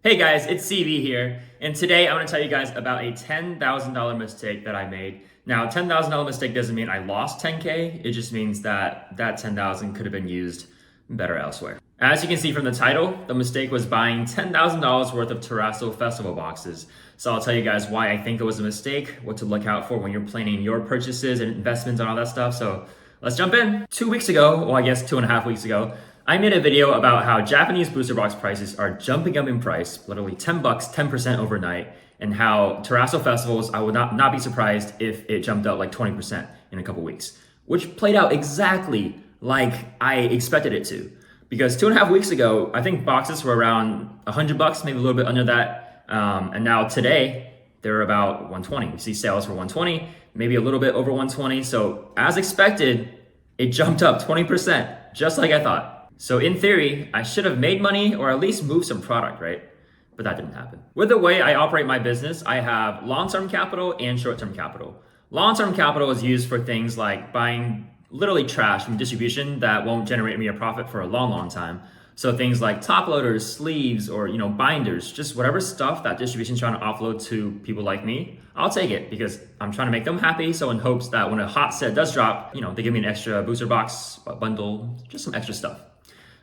Hey guys, it's CB here, and today I want to tell you guys about a $10,000 mistake that I made. Now, $10,000 mistake doesn't mean I lost 10K, it just means that 10,000 could have been used better elsewhere. As you can see from the title, the mistake was buying $10,000 worth of Terastal festival boxes. So I'll tell you guys why I think it was a mistake, what to look out for when you're planning your purchases and investments and all that stuff. So let's jump in. 2 weeks ago, well, I guess 2.5 weeks ago, I made a video about how Japanese booster box prices are jumping up in price, literally 10 bucks, 10% overnight, and how Terastal festivals, I would not be surprised if it jumped up like 20% in a couple weeks, which played out exactly like I expected it to. Because 2.5 weeks ago, I think boxes were around 100 bucks, maybe a little bit under that. And now today, they're about 120. We see sales for 120, maybe a little bit over 120. So as expected, it jumped up 20%, just like I thought. So in theory, I should have made money or at least moved some product, right? But that didn't happen. With the way I operate my business, I have long-term capital and short-term capital. Long-term capital is used for things like buying literally trash from distribution that won't generate me a profit for a long, long time. So things like top loaders, sleeves, or binders, just whatever stuff that distribution is trying to offload to people like me, I'll take it because I'm trying to make them happy. So in hopes that when a hot set does drop, they give me an extra booster box, a bundle, just some extra stuff.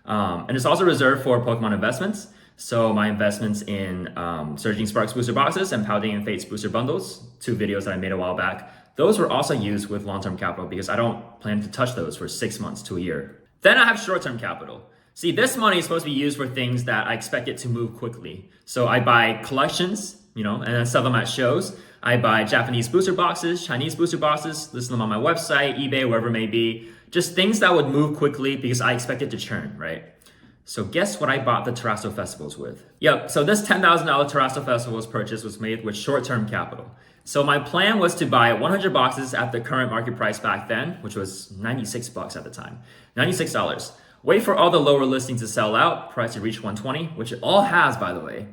And it's also reserved for Pokemon investments. So my investments in Surging Sparks booster boxes and Pouting and Fates booster bundles, 2 videos that I made a while back, those were also used with long-term capital because I don't plan to touch those for 6 months to a year. Then I have short-term capital. See, this money is supposed to be used for things that I expect it to move quickly. So I buy collections, and then sell them at shows. I buy Japanese booster boxes, Chinese booster boxes, list them on my website, eBay, wherever it may be. Just things that would move quickly because I expect it to churn, right? So guess what I bought the Terastal festivals with? Yep, so this $10,000 Terastal festivals purchase was made with short-term capital. So my plan was to buy 100 boxes at the current market price back then, which was 96 bucks at the time, $96. Wait for all the lower listings to sell out, price to reach 120, which it all has, by the way.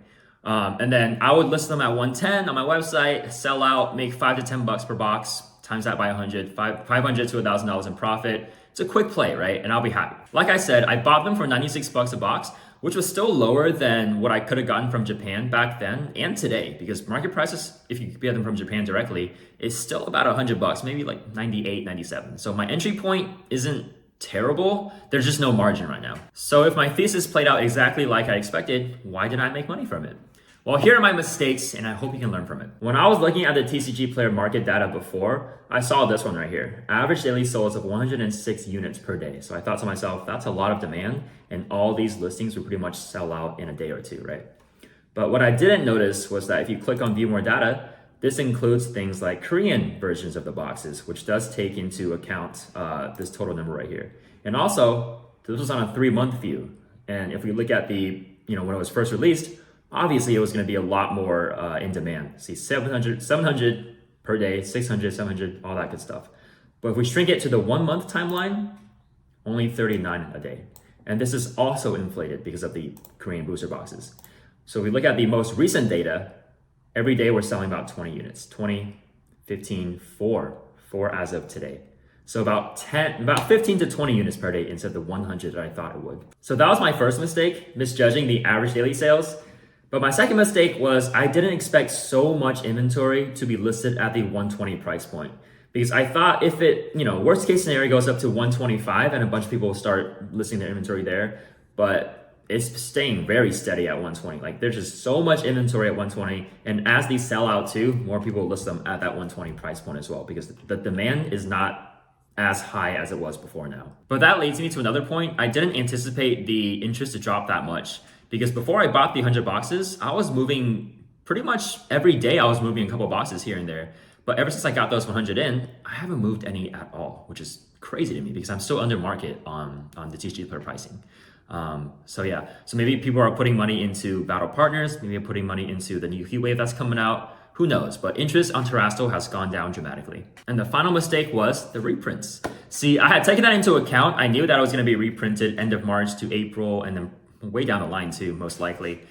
And then I would list them at 110 on my website, sell out, make 5 to 10 bucks per box, times that by 100, $500 to $1,000 in profit. It's a quick play, right? And I'll be happy. Like I said, I bought them for 96 bucks a box, which was still lower than what I could have gotten from Japan back then and today, because market prices, if you get them from Japan directly, is still about 100 bucks, maybe like 98, 97. So my entry point isn't terrible. There's just no margin right now. So if my thesis played out exactly like I expected, why did I make money from it? Well, here are my mistakes, and I hope you can learn from it. When I was looking at the TCG player market data before, I saw this one right here. Average daily sales of 106 units per day. So I thought to myself, that's a lot of demand, and all these listings would pretty much sell out in a day or two, right? But what I didn't notice was that if you click on view more data, this includes things like Korean versions of the boxes, which does take into account this total number right here. And also, this was on a 3-month view. And if we look at the, when it was first released, obviously, it was going to be a lot more in demand. See, 700 per day, 600, 700, all that good stuff. But if we shrink it to the 1-month timeline, only 39 a day. And this is also inflated because of the Korean booster boxes. So if we look at the most recent data, every day we're selling about 20 units, 20, 15, 4 as of today. So about 15 to 20 units per day instead of the 100 that I thought it would. So that was my first mistake, misjudging the average daily sales. But my second mistake was I didn't expect so much inventory to be listed at the 120 price point. Because I thought if it, worst case scenario goes up to 125 and a bunch of people start listing their inventory there, but it's staying very steady at 120. Like there's just so much inventory at 120. And as these sell out too, more people list them at that 120 price point as well, because the demand is not as high as it was before now. But that leads me to another point. I didn't anticipate the interest to drop that much. Because before I bought the 100 boxes, I was moving pretty much every day. I was moving a couple boxes here and there. But ever since I got those 100 in, I haven't moved any at all, which is crazy to me because I'm still under market on the TCG player pricing. So maybe people are putting money into battle partners. Maybe they're putting money into the new heat wave that's coming out. Who knows? But interest on Terastal has gone down dramatically. And the final mistake was the reprints. See, I had taken that into account. I knew that it was going to be reprinted end of March to April and then way down the line too, most likely.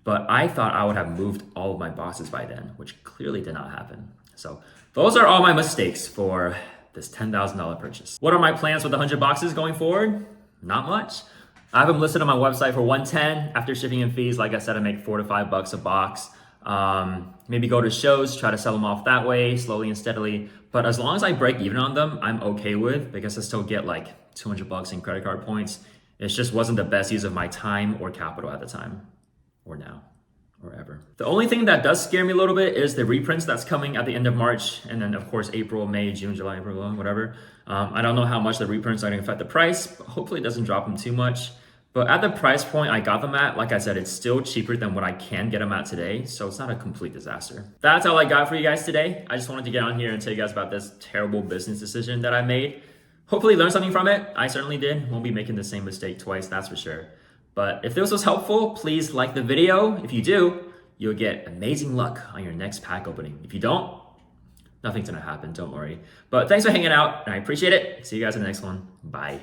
But I thought I would have moved all of my boxes by then, which clearly did not happen. So those are all my mistakes for this $10,000 purchase. What are my plans with the 100 boxes going forward? Not much. I have them listed on my website for 110 after shipping and fees. Like I said, I make $4 to $5 a box. Maybe go to shows, try to sell them off that way, slowly and steadily. But as long as I break even on them, I'm okay with, because I still get like $200 in credit card points. It just wasn't the best use of my time or capital at the time, or now, or ever. The only thing that does scare me a little bit is the reprints that's coming at the end of March, and then of course April, May, June, July, April, whatever. I don't know how much the reprints are going to affect the price, but hopefully it doesn't drop them too much. But at the price point I got them at, like I said, it's still cheaper than what I can get them at today, so it's not a complete disaster. That's all I got for you guys today. I just wanted to get on here and tell you guys about this terrible business decision that I made. Hopefully learn something from it. I certainly did. Won't be making the same mistake twice, that's for sure. But if this was helpful, please like the video. If you do, you'll get amazing luck on your next pack opening. If you don't, nothing's gonna happen, don't worry. But thanks for hanging out, and I appreciate it. See you guys in the next one. Bye.